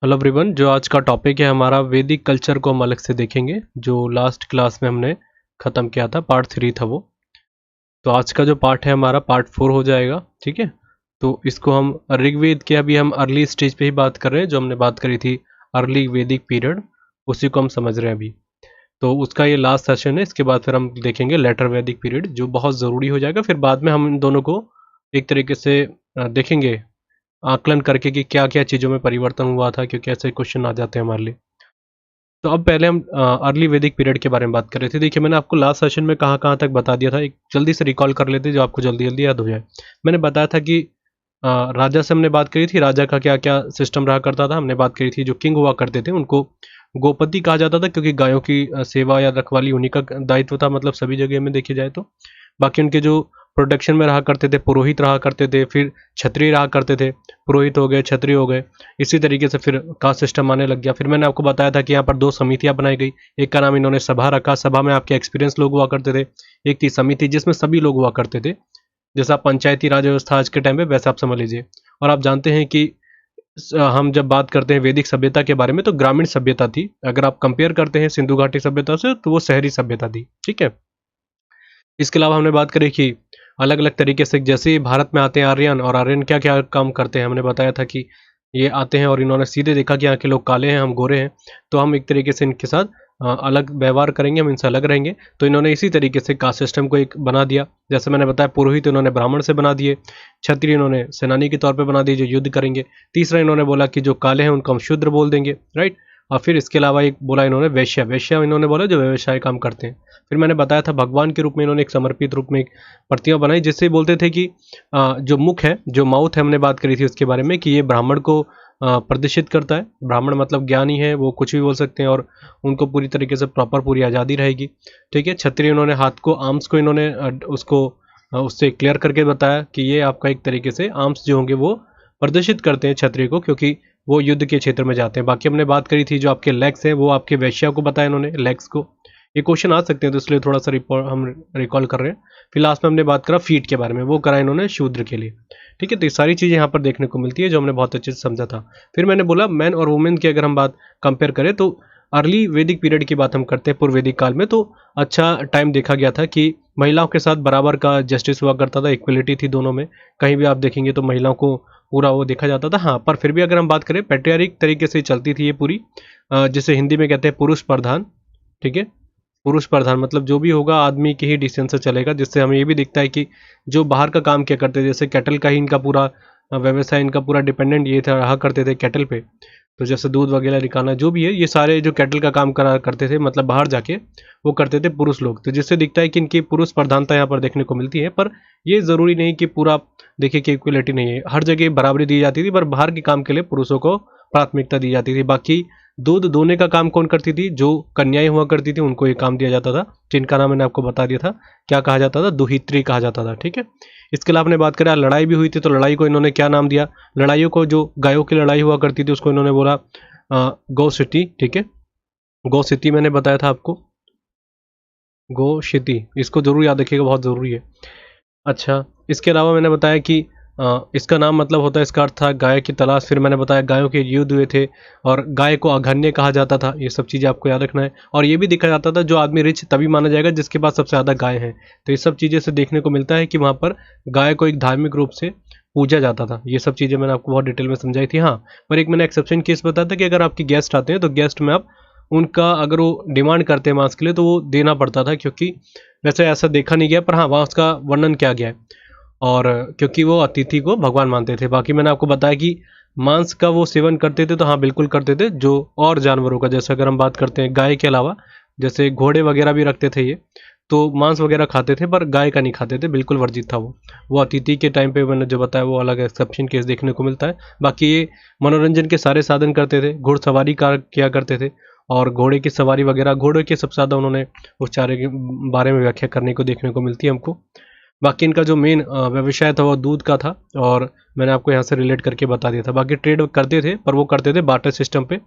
Hello everyone, जो आज का टॉपिक है हमारा वैदिक कल्चर को हम अलग से देखेंगे। जो लास्ट क्लास में हमने ख़त्म किया था, पार्ट 3 था वो। तो आज का जो पार्ट है हमारा पार्ट 4 हो जाएगा। ठीक है, तो इसको हम ऋग्वेद के अभी हम अर्ली स्टेज पे ही बात कर रहे हैं। जो हमने बात करी थी अर्ली वैदिक पीरियड, उसी को हम समझ रहे हैं अभी। तो उसका ये लास्ट सेशन है। इसके बाद फिर हम देखेंगे लेटर वैदिक पीरियड, जो बहुत ज़रूरी हो जाएगा। फिर बाद में हम इन दोनों को एक तरीके से देखेंगे, आकलन करके कि क्या क्या चीज़ों में परिवर्तन हुआ था, क्योंकि ऐसे क्वेश्चन आ जाते हैं हमारे लिए। तो अब पहले हम अर्ली वैदिक पीरियड के बारे में बात कर रहे थे। देखिए, मैंने आपको लास्ट सेशन में कहाँ कहाँ तक बता दिया था। एक जल्दी से रिकॉल कर लेते जो आपको जल्दी जल्दी याद हो जाए। मैंने बताया था कि राजा से हमने बात करी थी, राजा का क्या क्या सिस्टम रहा करता था। हमने बात करी थी जो किंग हुआ करते थे उनको गोपति कहा जाता था, क्योंकि गायों की सेवा या रखवाली उन्हीं का दायित्व था, मतलब सभी जगह में देखी जाए तो। बाकी उनके जो प्रोटेक्शन में रहा करते थे पुरोहित रहा करते थे, फिर क्षत्रिय रहा करते थे, पुरोहित हो गए, क्षत्रिय हो गए। इसी तरीके से फिर कास्ट सिस्टम आने लग गया। फिर मैंने आपको बताया था कि यहाँ पर दो समितियाँ बनाई गई। एक का नाम इन्होंने सभा रखा, सभा में आपके एक्सपीरियंस लोग हुआ करते थे। एक थी समिति जिसमें सभी लोग हुआ करते थे, जैसा पंचायती राज व्यवस्था आज के टाइम पे वैसा आप समझ लीजिए। और आप जानते हैं कि हम जब बात करते हैं वैदिक सभ्यता के बारे में तो ग्रामीण सभ्यता थी। अगर आप कंपेयर करते हैं सिंधु घाटी सभ्यता से तो वो शहरी सभ्यता थी। ठीक है, इसके अलावा हमने बात करी कि अलग अलग तरीके से जैसे ही भारत में आते हैं आर्यन, और आर्यन क्या क्या काम करते हैं। हमने बताया था कि ये आते हैं और इन्होंने सीधे देखा कि यहाँ के लोग काले हैं, हम गोरे हैं, तो हम एक तरीके से इनके साथ अलग व्यवहार करेंगे, हम इनसे अलग रहेंगे। तो इन्होंने इसी तरीके से कास्ट सिस्टम को एक बना दिया। जैसे मैंने बताया, पुरोहित इन्होंने ब्राह्मण से बना दिए, क्षत्रिय इन्होंने सेनानी के तौर पे बना दिए जो युद्ध करेंगे। तीसरा इन्होंने बोला कि जो काले हैं उनको हम शूद्र बोल देंगे, राइट। और फिर इसके अलावा एक बोला इन्होंने वैश्य, वैश्य इन्होंने बोला जो व्यवसाय काम करते हैं। फिर मैंने बताया था भगवान के रूप में इन्होंने एक समर्पित रूप में एक प्रतिमा बनाई, जिससे बोलते थे कि जो मुख है, जो माउथ है, हमने बात करी थी उसके बारे में कि ये ब्राह्मण को प्रदर्शित करता है। ब्राह्मण मतलब ज्ञानी है, वो कुछ भी बोल सकते हैं और उनको पूरी तरीके से प्रॉपर पूरी आज़ादी रहेगी। ठीक है, क्षत्रिय इन्होंने हाथ को, आर्म्स को इन्होंने उसको उससे क्लियर करके बताया कि ये आपका एक तरीके से आर्म्स जो होंगे वो प्रदर्शित करते हैं क्षत्रिय को, क्योंकि वो युद्ध के क्षेत्र में जाते हैं। बाकी हमने बात करी थी जो आपके लेग्स हैं वो आपके वैश्या को बताया इन्होंने, लेग्स को। ये क्वेश्चन आ सकते हैं तो इसलिए थोड़ा सा हम रिकॉल कर रहे हैं। फिर लास्ट में हमने बात करा फीट के बारे में, वो करा इन्होंने शूद्र के लिए। ठीक है, तो ये सारी चीज़ें यहाँ पर देखने को मिलती है जो हमने बहुत अच्छे से समझा था। फिर मैंने बोला मैन और वुमेन की अगर हम बात कंपेयर करें तो अर्ली वैदिक पीरियड की बात हम करते हैं, पूर्व वैदिक काल में तो अच्छा टाइम देखा गया था कि महिलाओं के साथ बराबर का जस्टिस हुआ करता था, इक्वलिटी थी दोनों में। कहीं भी आप देखेंगे तो महिलाओं को पूरा वो देखा जाता था। हाँ, पर फिर भी अगर हम बात करें पैट्रियार्किक तरीके से चलती थी ये पूरी, जिसे हिंदी में कहते हैं पुरुष प्रधान। ठीक है, पुरुष प्रधान मतलब जो भी होगा आदमी के ही डिसीजन से चलेगा, जिससे हमें ये भी दिखता है कि जो बाहर का काम क्या करते थे, जैसे कैटल का ही इनका पूरा व्यवसाय, इनका पूरा डिपेंडेंट ये था, रहा करते थे कैटल पे। तो जैसे दूध वगैरह निकालना जो भी है, ये सारे जो कैटल का काम करा करते थे, मतलब बाहर जाके वो करते थे पुरुष लोग। तो जिससे दिखता है कि इनकी पुरुष प्रधानता यहाँ पर देखने को मिलती है। पर ये ज़रूरी नहीं कि पूरा देखिए कि इक्वलिटी नहीं है, हर जगह बराबरी दी जाती थी, पर बाहर के काम के लिए पुरुषों को प्राथमिकता दी जाती थी। बाकी दूध दोहने का काम कौन करती थी, जो कन्याएं हुआ करती थी उनको ये काम दिया जाता था, जिनका नाम मैंने आपको बता दिया था, क्या कहा जाता था, दुहित्री कहा जाता था। ठीक है, इसके अलावा आपने बात करें लड़ाई भी हुई थी, तो लड़ाई को इन्होंने क्या नाम दिया, लड़ाइयों को, जो गायों की लड़ाई हुआ करती थी उसको इन्होंने बोला गौ सिटी। ठीक है, गौ सिटी मैंने बताया था आपको, गो क्षिति, इसको जरूर याद रखिएगा, बहुत ज़रूरी है। अच्छा, इसके अलावा मैंने बताया कि इसका नाम मतलब होता है, इसका अर्थ था गाय की तलाश। फिर मैंने बताया गायों के युद्ध हुए थे और गाय को अघन्य कहा जाता था। ये सब चीज़ें आपको याद रखना है। और ये भी देखा जाता था जो आदमी रिच तभी माना जाएगा जिसके पास सबसे ज़्यादा गाय हैं। तो ये सब चीज़ें से देखने को मिलता है कि वहाँ पर गाय को एक धार्मिक रूप से पूजा जाता था। ये सब चीज़ें मैंने आपको बहुत डिटेल में समझाई थी। हाँ, पर एक मैंने एक्सेप्शन केस बताया था कि अगर आपके गेस्ट आते हैं तो गेस्ट में आप उनका अगर वो डिमांड करते हैं मांस के लिए तो वो देना पड़ता था, क्योंकि वैसे ऐसा देखा नहीं गया, पर हाँ वहाँ उसका वर्णन किया गया है। और क्योंकि वो अतिथि को भगवान मानते थे। बाकी मैंने आपको बताया कि मांस का वो सेवन करते थे, तो हाँ बिल्कुल करते थे। जो और जानवरों का, जैसे अगर हम बात करते हैं गाय के अलावा, जैसे घोड़े वगैरह भी रखते थे ये, तो मांस वगैरह खाते थे, पर गाय का नहीं खाते थे, बिल्कुल वर्जित था वो अतिथि के टाइम पे मैंने जो बताया वो अलग एक्सेप्शन केस देखने को मिलता है। बाकी ये मनोरंजन के सारे साधन करते थे, घुड़सवारी का किया करते थे, और घोड़े की सवारी वगैरह, घोड़े के सबसे ज़्यादा उन्होंने उस चारे के बारे में व्याख्या करने को देखने को मिलती है हमको। बाकी इनका जो मेन व्यवसाय था वो दूध का था, और मैंने आपको यहाँ से रिलेट करके बता दिया था। बाकी ट्रेड करते थे, पर वो करते थे बार्टर सिस्टम पे,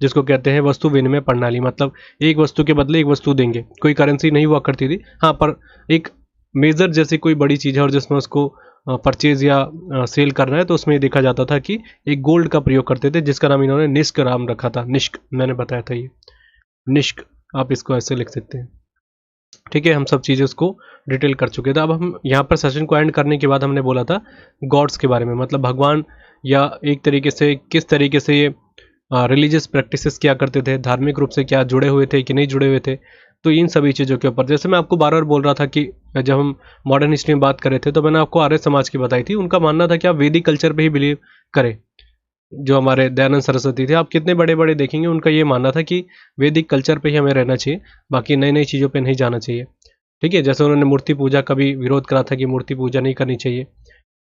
जिसको कहते हैं वस्तु विनिमय प्रणाली। मतलब एक वस्तु के बदले एक वस्तु देंगे, कोई करेंसी नहीं हुआ करती थी। हाँ, पर एक मेजर जैसी कोई बड़ी चीज़ है और जिसमें उसको परचेज या सेल करना है तो उसमें देखा जाता था कि एक गोल्ड का प्रयोग करते थे जिसका नाम इन्होंने निष्क नाम रखा था। निष्क मैंने बताया था, ये निष्क आप इसको ऐसे लिख सकते हैं। ठीक है, हम सब चीज़ें उसको डिटेल कर चुके थे। अब हम यहाँ पर सेशन को एंड करने के बाद हमने बोला था गॉड्स के बारे में, मतलब भगवान या एक तरीके से किस तरीके से ये रिलीजियस प्रैक्टिसेस क्या करते थे, धार्मिक रूप से क्या जुड़े हुए थे कि नहीं जुड़े हुए थे। तो इन सभी चीज़ों के ऊपर जैसे मैं आपको बार बार बोल रहा था कि जब हम मॉडर्न हिस्ट्री में बात कर रहे थे तो मैंने आपको आर्य समाज की बताई थी। उनका मानना था कि आप वैदिक कल्चर पे ही बिलीव करें। जो हमारे दयानंद सरस्वती थे, आप कितने बड़े बड़े देखेंगे, उनका ये मानना था कि वैदिक कल्चर पे ही हमें रहना चाहिए, बाकी नई नई चीज़ों पे नहीं जाना चाहिए। ठीक है, जैसे उन्होंने मूर्ति पूजा का भी विरोध करा था कि मूर्ति पूजा नहीं करनी चाहिए,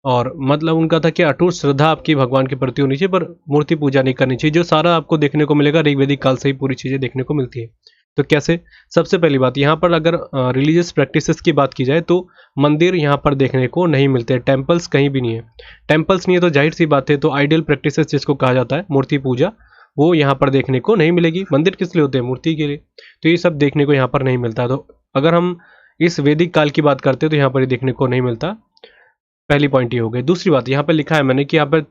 और मतलब उनका था कि अटूट श्रद्धा आपकी भगवान के प्रति होनी चाहिए पर मूर्ति पूजा नहीं करनी चाहिए। जो सारा आपको देखने को मिलेगा ऋग्वेदिक काल से ही पूरी चीज़ें देखने को मिलती है। तो कैसे, सबसे पहली बात यहाँ पर अगर रिलीजियस प्रैक्टिसेस की बात की जाए तो मंदिर यहाँ पर देखने को नहीं मिलते, टेम्पल्स कहीं भी नहीं है। टेम्पल्स नहीं है तो जाहिर सी बात है, तो आइडियल प्रैक्टिसेस जिसको कहा जाता है मूर्ति पूजा, वो यहाँ पर देखने को नहीं मिलेगी। मंदिर किस लिए होते हैं, मूर्ति के लिए। तो ये सब देखने को यहाँ पर नहीं मिलता। तो अगर हम इस वैदिक काल की बात करते हैं तो यहाँ पर ये देखने को नहीं मिलता। पहली पॉइंट ये हो गई। दूसरी बात यहाँ पे लिखा है मैंने कि यहाँ पे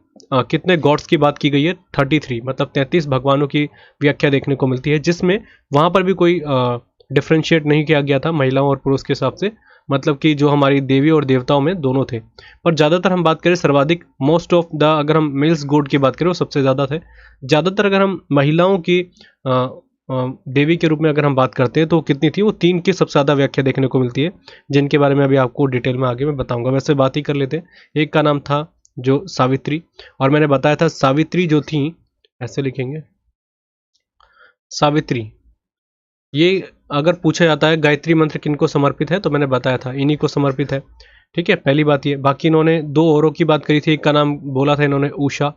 कितने गॉड्स की बात की गई है, 33, मतलब 33 भगवानों की व्याख्या देखने को मिलती है, जिसमें वहाँ पर भी कोई डिफ्रेंशिएट नहीं किया गया था महिलाओं और पुरुष के हिसाब से, मतलब कि जो हमारी देवी और देवताओं में दोनों थे। पर ज़्यादातर हम बात करें सर्वाधिक, मोस्ट ऑफ द, अगर हम मेल्स गॉड की बात करें वो सबसे ज़्यादा थे। ज़्यादातर अगर हम महिलाओं की देवी के रूप में अगर हम बात करते हैं तो कितनी थी, वो 3 की सबसे ज़्यादा व्याख्या देखने को मिलती है, जिनके बारे में अभी आपको डिटेल में आगे मैं बताऊंगा। वैसे बात ही कर लेते हैं। एक का नाम था जो सावित्री, और मैंने बताया था सावित्री जो थी, ऐसे लिखेंगे सावित्री, ये अगर पूछा जाता है गायत्री मंत्र किनको समर्पित है तो मैंने बताया था इन्हीं को समर्पित है। ठीक है, पहली बात ये। बाकी इन्होंने 2 औरों की बात करी थी, एक का नाम बोला था इन्होंने उषा,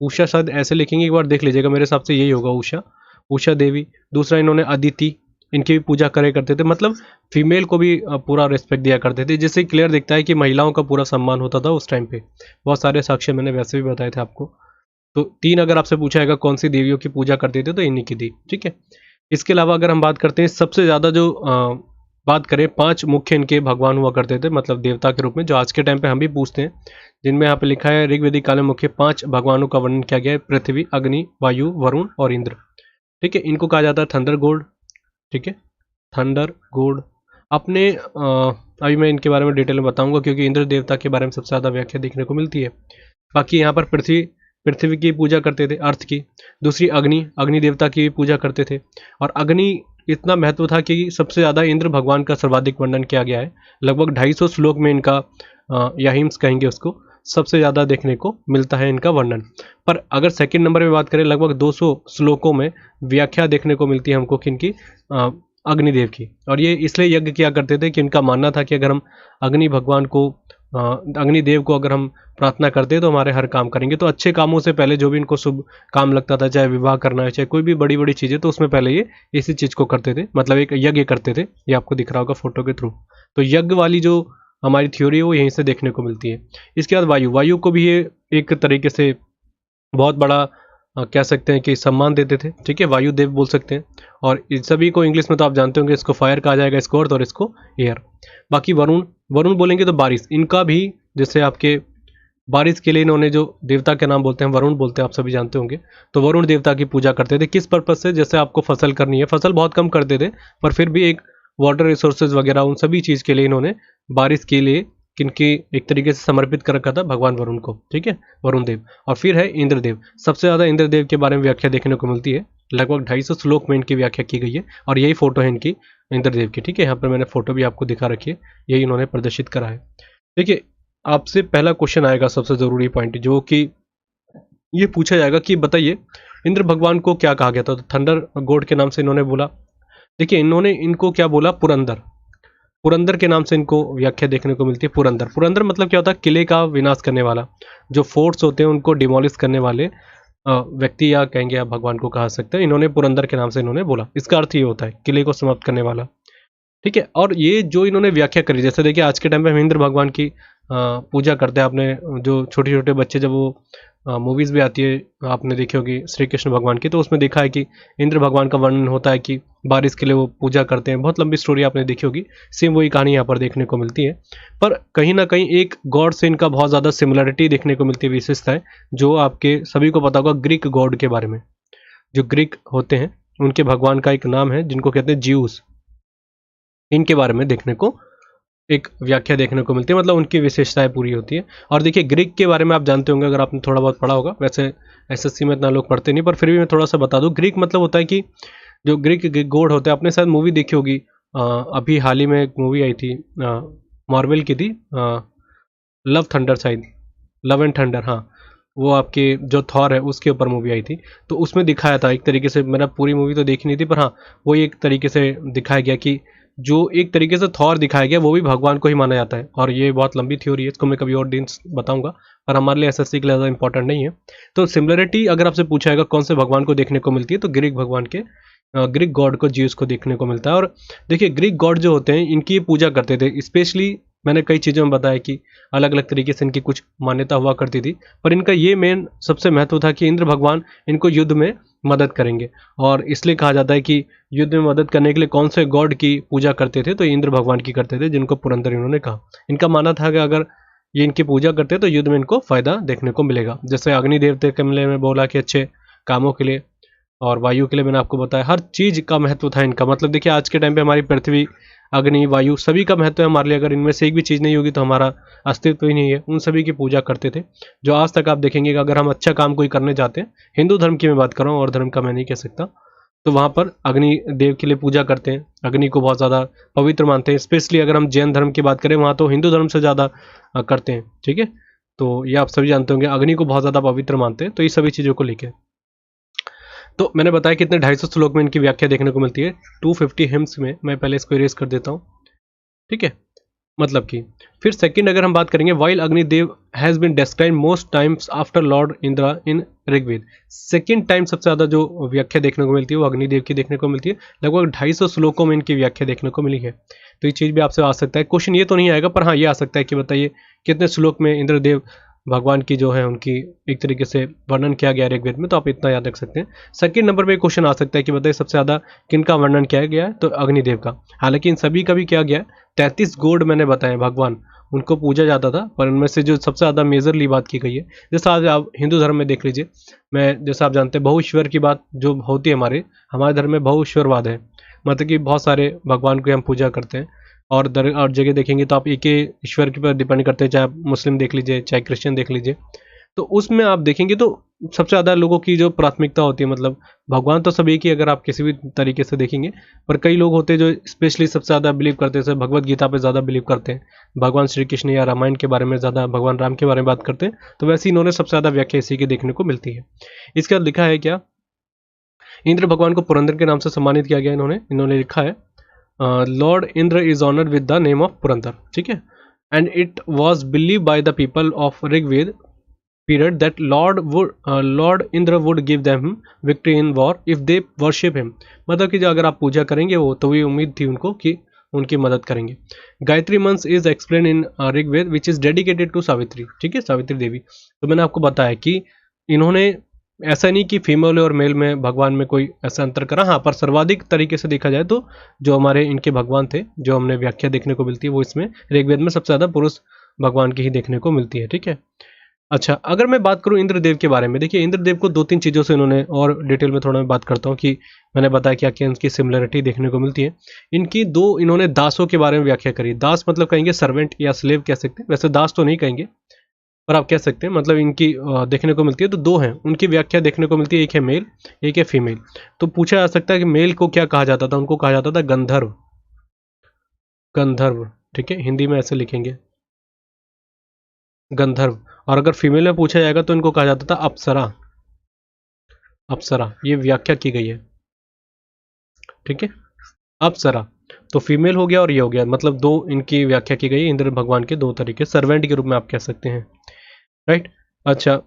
उषा शायद ऐसे लिखेंगे, एक बार देख लीजिएगा, मेरे हिसाब से यही होगा उषा, उषा देवी। दूसरा इन्होंने अदिति, इनकी भी पूजा करे करते थे, मतलब फीमेल को भी पूरा रिस्पेक्ट दिया करते थे, जिससे क्लियर दिखता है कि महिलाओं का पूरा सम्मान होता था उस टाइम पे। बहुत सारे साक्ष्य मैंने वैसे भी बताए थे आपको। तो 3 अगर आपसे पूछा जाएगा कौन सी देवियों की पूजा करते थे तो इन्हीं की थी। ठीक है, इसके अलावा अगर हम बात करते हैं सबसे ज़्यादा जो बात करें, 5 मुख्य इनके भगवान हुआ करते थे, मतलब देवता के रूप में, जो आज के टाइम पे हम भी पूछते हैं, जिनमें यहाँ पे लिखा है ऋग्वेदिक काल में मुख्य 5 भगवानों का वर्णन किया गया है, पृथ्वी, अग्नि, वायु, वरुण और इंद्र। ठीक है, इनको कहा जाता है थंडर गॉड। ठीक है, थंडर गॉड। अपने अभी मैं इनके बारे में डिटेल में बताऊंगा, क्योंकि इंद्र देवता के बारे में सबसे ज़्यादा व्याख्या देखने को मिलती है। बाकी यहाँ पर पृथ्वी की पूजा करते थे, अर्थ की। दूसरी अग्नि देवता की पूजा करते थे, और अग्नि इतना महत्व था कि सबसे ज़्यादा इंद्र भगवान का सर्वाधिक वर्णन किया गया है। लगभग 250 श्लोक में इनका या हिम्स कहेंगे उसको, सबसे ज़्यादा देखने को मिलता है इनका वर्णन। पर अगर सेकंड नंबर में बात करें, लगभग 200 श्लोकों में व्याख्या देखने को मिलती है हमको किनकी, अग्निदेव की। और ये इसलिए यज्ञ किया करते थे कि इनका मानना था कि अगर हम अग्नि भगवान को, अग्निदेव को अगर हम प्रार्थना करते हैं तो हमारे हर काम करेंगे। तो अच्छे कामों से पहले जो भी इनको शुभ काम लगता था, चाहे विवाह करना है, चाहे कोई भी बड़ी बड़ी चीज़ें, तो उसमें पहले ये इसी चीज़ को करते थे, मतलब एक यज्ञ करते थे। ये आपको दिख रहा होगा फोटो के थ्रू। तो यज्ञ वाली जो हमारी थ्योरी है वो यहीं से देखने को मिलती है। इसके बाद वायु को भी ये एक तरीके से बहुत बड़ा कह सकते हैं कि सम्मान देते थे। ठीक है, वायुदेव बोल सकते हैं। और इन सभी को इंग्लिश में तो आप जानते होंगे, इसको फायर कहा जाएगा, इसको अर्थ, और इसको एयर। बाकी वरुण बोलेंगे तो बारिश, इनका भी जैसे आपके बारिश के लिए इन्होंने जो देवता के नाम बोलते हैं वरुण बोलते हैं, आप सभी जानते होंगे। तो वरुण देवता की पूजा करते थे, किस पर्पज से, जैसे आपको फसल करनी है, फसल बहुत कम करते थे पर फिर भी एक वाटर रिसोर्सेज वगैरह उन सभी चीज़ के लिए इन्होंने बारिश के लिए किनकी एक तरीके से समर्पित कर रखा था, भगवान वरुण को। ठीक है, वरुण देव। और फिर है इंद्रदेव। सबसे ज़्यादा इंद्रदेव के बारे में व्याख्या देखने को मिलती है, लगभग 250 श्लोक में इनकी व्याख्या की गई है, और यही फोटो है इनकी इंद्रदेव की। ठीक है, यहाँ पर मैंने फोटो भी आपको दिखा रखी है, यही इन्होंने प्रदर्शित करा है। देखिए, आपसे पहला क्वेश्चन आएगा, सबसे ज़रूरी पॉइंट, जो कि ये पूछा जाएगा कि बताइए इंद्र भगवान को क्या कहा गया था। तो थंडर गॉड के नाम से इन्होंने बोला। देखिए, इन्होंने इनको क्या बोला, पुरंदर के नाम से इनको व्याख्या देखने को मिलती है। पुरंदर मतलब क्या होता है, किले का विनाश करने वाला, जो फोर्ट्स होते हैं उनको डिमोलिश करने वाले व्यक्ति, या कहेंगे आप भगवान को कहा सकते हैं। इन्होंने पुरंदर के नाम से इन्होंने बोला, इसका अर्थ ये होता है किले को समाप्त करने वाला। ठीक है, और ये जो इन्होंने व्याख्या करी, जैसे देखिए आज के टाइम पे हम इंद्र भगवान की पूजा करते हैं। आपने जो छोटे छोटे बच्चे, जब वो मूवीज़ भी आती है आपने देखी होगी श्री कृष्ण भगवान की, तो उसमें देखा है कि इंद्र भगवान का वर्णन होता है कि बारिश के लिए वो पूजा करते हैं। बहुत लंबी स्टोरी आपने देखी होगी। सेम वही कहानी यहाँ पर देखने को मिलती है, पर कहीं ना कहीं एक गॉड से इनका बहुत ज़्यादा सिमिलरिटी देखने को मिलती है, विशेषता है जो आपके सभी को पता होगा ग्रीक गॉड के बारे में। जो ग्रीक होते हैं उनके भगवान का एक नाम है जिनको कहते हैं ज्यूस। इनके बारे में देखने को एक व्याख्या देखने को मिलती है, मतलब उनकी विशेषताएं पूरी होती है। और देखिए ग्रीक के बारे में आप जानते होंगे, अगर आपने थोड़ा बहुत पढ़ा होगा। वैसे एसएससी में इतना लोग पढ़ते नहीं, पर फिर भी मैं थोड़ा सा बता दूं। ग्रीक मतलब होता है कि जो ग्रीक गॉड होते हैं, आपने शायद मूवी देखी होगी, अभी हाल ही में एक मूवी आई थी, मार्वल की थी, लव थंडर शायद, लव एंड थंडर, हाँ। वो आपके जो थॉर है उसके ऊपर मूवी आई थी, तो उसमें दिखाया था एक तरीके से, मैंने पूरी मूवी तो देखी नहीं थी, पर हाँ वो एक तरीके से दिखाया गया कि जो एक तरीके से थॉर दिखाया गया वो भी भगवान को ही माना जाता है। और ये बहुत लंबी थ्योरी है, इसको मैं कभी और दिन बताऊंगा, पर हमारे लिए एसएससी के लिए ज़्यादा इंपॉर्टेंट नहीं है। तो सिमिलरिटी अगर आपसे पूछा जाएगा कौन से भगवान को देखने को मिलती है, तो ग्रीक भगवान के, ग्रीक गॉड को, ज्यूस को देखने को मिलता है। और देखिए ग्रीक गॉड जो होते हैं इनकी पूजा करते थे, स्पेशली मैंने कई चीज़ों में बताया कि अलग अलग तरीके से इनकी कुछ मान्यता हुआ करती थी, पर इनका ये मेन सबसे महत्व था कि इंद्र भगवान इनको युद्ध में मदद करेंगे। और इसलिए कहा जाता है कि युद्ध में मदद करने के लिए कौन से गॉड की पूजा करते थे, तो इंद्र भगवान की करते थे, जिनको पुरंदर इन्होंने कहा। इनका मानना था कि अगर ये इनकी पूजा करते तो युद्ध में इनको फायदा देखने को मिलेगा। जैसे अग्नि देवते के मामले में बोला कि अच्छे कामों के लिए, और वायु के लिए मैंने आपको बताया, हर चीज़ का महत्व था इनका। मतलब देखिए आज के टाइम पे हमारी पृथ्वी, अग्नि, वायु सभी का महत्व है हमारे लिए। अगर इनमें से एक भी चीज़ नहीं होगी तो हमारा अस्तित्व ही नहीं है। उन सभी की पूजा करते थे, जो आज तक आप देखेंगे कि अगर हम अच्छा काम कोई करने जाते हैं, हिंदू धर्म की मैं बात कर रहा हूँ, और धर्म का मैं नहीं कह सकता, तो वहाँ पर अग्नि देव के लिए पूजा करते हैं। अग्नि को बहुत ज़्यादा पवित्र मानते हैं। स्पेशली अगर हम जैन धर्म की बात करें, वहाँ तो हिंदू धर्म से ज़्यादा करते हैं, ठीक है। तो ये आप सभी जानते होंगे, अग्नि को बहुत ज़्यादा पवित्र मानते हैं। तो ये सभी चीज़ों को लेकर, तो मैंने बताया कितने 250 श्लोक में इनकी व्याख्या देखने को मिलती है, 250 हिम्स में। मैं पहले इसको इरेज कर देता हूँ, ठीक है। मतलब कि फिर सेकंड अगर हम बात करेंगे, while Agnidev has been described most times after lord Indra in Rigveda. Second time सबसे ज़्यादा जो व्याख्या देखने को मिलती है वो अग्निदेव की देखने को मिलती है। लगभग 250 श्लोकों में इनकी व्याख्या देखने को मिली है। तो ये चीज़ भी आपसे आ सकता है, क्वेश्चन ये तो नहीं आएगा, पर हाँ ये आ सकता है कि बताइए कितने श्लोक में इंद्रदेव भगवान की जो है उनकी एक तरीके से वर्णन किया गया ऋग्वेद में। तो आप इतना याद रख सकते हैं। सेकंड नंबर पे क्वेश्चन आ सकता है कि बताइए सबसे ज़्यादा किनका वर्णन किया गया है, तो अग्निदेव का। हालांकि इन सभी का भी किया गया है। 33 गॉड मैंने बताया भगवान, उनको पूजा जाता था, पर उनमें से जो सबसे ज़्यादा मेजरली बात की गई है, जैसे आज आप हिंदू धर्म में देख लीजिए, मैं जैसा आप जानते हैं बहुईश्वर की बात जो होती है, हमारे धर्म में बहुईश्वरवाद है। मतलब कि बहुत सारे भगवान की हम पूजा करते हैं, और जगह देखेंगे तो आप एक ही ईश्वर के ऊपर डिपेंड करते हैं, चाहे आप मुस्लिम देख लीजिए चाहे क्रिश्चियन देख लीजिए। तो उसमें आप देखेंगे तो सबसे ज़्यादा लोगों की जो प्राथमिकता होती है, मतलब भगवान तो सभी की अगर आप किसी भी तरीके से देखेंगे, पर कई लोग होते हैं जो स्पेशली सबसे ज़्यादा बिलीव करते हैं, जैसे भगवत गीता पे ज़्यादा बिलीव करते हैं, भगवान श्री कृष्ण या रामायण के बारे में ज़्यादा, भगवान राम के बारे में बात करते हैं। तो वैसे इन्होंने सबसे ज़्यादा व्याख्या इसी की देखने को मिलती है। इसके बाद लिखा है क्या, इंद्र भगवान को पुरंदर के नाम से सम्मानित किया गया। इन्होंने लिखा है lord Indra is honoured with the name of Purandar, ठीक है। And it was believe by the people of Rigveda period that Lord Indra would give them victory in war if they worship him। मतलब कि जो अगर आप पूजा करेंगे वो, तो ये उम्मीद थी उनको कि उनकी मदद करेंगे। Gayatri mantra is explain in Rigveda which is dedicated to Savitri, ठीक है, सावित्री देवी। तो मैंने आपको बताया कि इन्होंने ऐसा नहीं कि फीमेल और मेल में भगवान में कोई ऐसा अंतर करा, हाँ, पर सर्वाधिक तरीके से देखा जाए तो जो हमारे इनके भगवान थे, जो हमने व्याख्या देखने को मिलती है, वो इसमें ऋग्वेद में सबसे ज़्यादा पुरुष भगवान की ही देखने को मिलती है, ठीक है। अच्छा, अगर मैं बात करूं इंद्रदेव के बारे में, देखिए इंद्रदेव को 2-3 चीज़ों से इन्होंने, और डिटेल में थोड़ा मैं बात करता हूं कि मैंने बताया क्या क्या इनकी सिमिलरिटी देखने को मिलती है। इनकी दो, इन्होंने दासों के बारे में व्याख्या करी। दास मतलब कहेंगे सर्वेंट या स्लेव कह सकते हैं, वैसे दास तो नहीं कहेंगे, पर आप कह सकते हैं। मतलब इनकी देखने को मिलती है तो दो हैं, उनकी व्याख्या देखने को मिलती है, एक है मेल, एक है फीमेल। तो पूछा जा सकता है कि मेल को क्या कहा जाता था, उनको कहा जाता था गंधर्व, गंधर्व, ठीक है, हिंदी में ऐसे लिखेंगे गंधर्व। और अगर फीमेल में पूछा जाएगा तो इनको कहा जाता था अप्सरा, अप्सरा, ये व्याख्या की गई है, ठीक है, अप्सरा। तो फीमेल हो गया और ये हो गया, मतलब दो इनकी व्याख्या की गई इंद्र भगवान के दो तरीके, सर्वेंट के रूप में आप कह सकते हैं, राइट। अच्छा,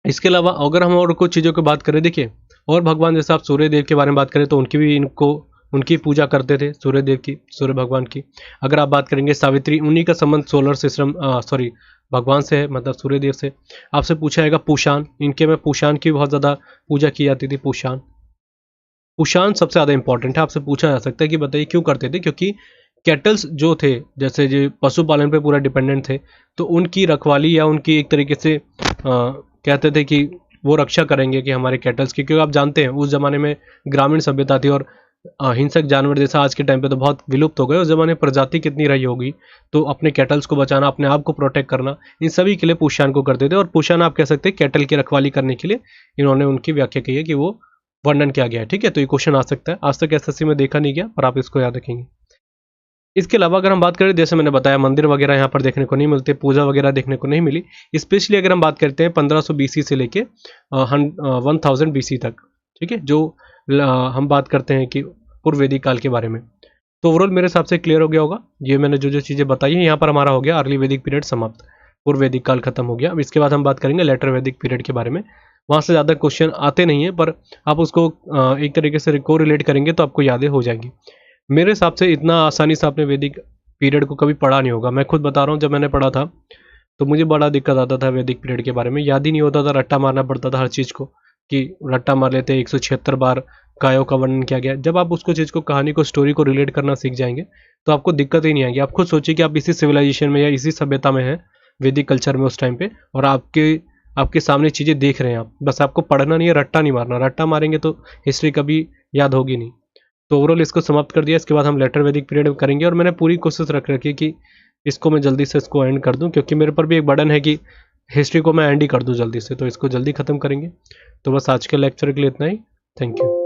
इसके अलावा अगर हम और कुछ चीज़ों की बात करें, देखिए और भगवान जैसे आप सूर्य देव के बारे में बात करें तो उनकी भी इनको उनकी पूजा करते थे, सूर्यदेव की, सूर्य भगवान की। अगर आप बात करेंगे सावित्री, उन्हीं का संबंध सोलर सिस्टम सॉरी भगवान से है, मतलब सूर्यदेव से। आपसे पूछा जाएगा पूषान, इनके में पूषान की बहुत ज़्यादा पूजा की जाती थी। पूषान कुषाण सबसे ज़्यादा इंपॉर्टेंट है, आपसे पूछा जा सकता है कि बताइए क्यों करते थे। क्योंकि कैटल्स जो थे, जैसे जो पशुपालन पे पूरा डिपेंडेंट थे, तो उनकी रखवाली या उनकी एक तरीके से कहते थे कि वो रक्षा करेंगे कि हमारे कैटल्स की। क्योंकि आप जानते हैं उस ज़माने में ग्रामीण सभ्यता थी और हिंसक जानवर जैसा आज के टाइम पे तो बहुत विलुप्त हो गए, उस ज़माने प्रजाति कितनी रही होगी। तो अपने कैटल्स को बचाना, अपने आप को प्रोटेक्ट करना, इन सभी के लिए पूषान को करते थे। और पूषान आप कह सकते हैं कैटल की रखवाली करने के लिए इन्होंने उनकी व्याख्या की है कि वो वर्णन किया गया है। ठीक है, तो ये क्वेश्चन आ सकता है, आज तक एसएससी में देखा नहीं गया, पर आप इसको याद रखेंगे। इसके अलावा अगर हम बात करें, जैसे मैंने बताया मंदिर वगैरह यहाँ पर देखने को नहीं मिलते, पूजा वगैरह देखने को नहीं मिली। स्पेशली अगर हम बात करते हैं 1500 बीसी से लेके 1000 बीसी तक, ठीक है, जो हम बात करते हैं कि पूर्व वैदिक काल के बारे में। तो ओवरऑल मेरे हिसाब से क्लियर हो गया होगा। ये मैंने जो जो चीज़ें बताई हैं, यहाँ पर हमारा हो गया अर्ली वैदिक पीरियड समाप्त, पूर्व वैदिक काल खत्म हो गया। अब इसके बाद हम बात करेंगे लेटर वैदिक पीरियड के बारे में। वहाँ से ज़्यादा क्वेश्चन आते नहीं है, पर आप उसको एक तरीके से को रिलेट करेंगे तो आपको यादें हो जाएंगी। मेरे हिसाब से इतना आसानी से आपने वैदिक पीरियड को कभी पढ़ा नहीं होगा। मैं खुद बता रहा हूँ, जब मैंने पढ़ा था तो मुझे बड़ा दिक्कत आता था वैदिक पीरियड के बारे में, याद ही नहीं होता था, रट्टा मारना पड़ता था हर चीज़ को, कि रट्टा मार लेते 176 बार कायों का वर्णन किया गया। जब आप उसको चीज़ को, कहानी को, स्टोरी को रिलेट करना सीख जाएंगे तो आपको दिक्कत ही नहीं आएगी। आप खुद सोचिए कि आप इसी सिविलाइजेशन में या इसी सभ्यता में हैं, वैदिक कल्चर में उस टाइम पे, और आपके सामने चीज़ें देख रहे हैं आप, बस आपको पढ़ना नहीं है, रट्टा नहीं मारना। रट्टा मारेंगे तो हिस्ट्री कभी याद होगी नहीं। तो ओवरऑल इसको समाप्त कर दिया। इसके बाद हम लेटर वैदिक पीरियड करेंगे, और मैंने पूरी कोशिश रख रखी है कि इसको मैं जल्दी से इसको एंड कर दूं, क्योंकि मेरे पर भी एक बर्डन है कि हिस्ट्री को मैं एंड ही कर दूं जल्दी से, तो इसको जल्दी ख़त्म करेंगे। तो बस आज के लेक्चर के लिए इतना ही। Thank you.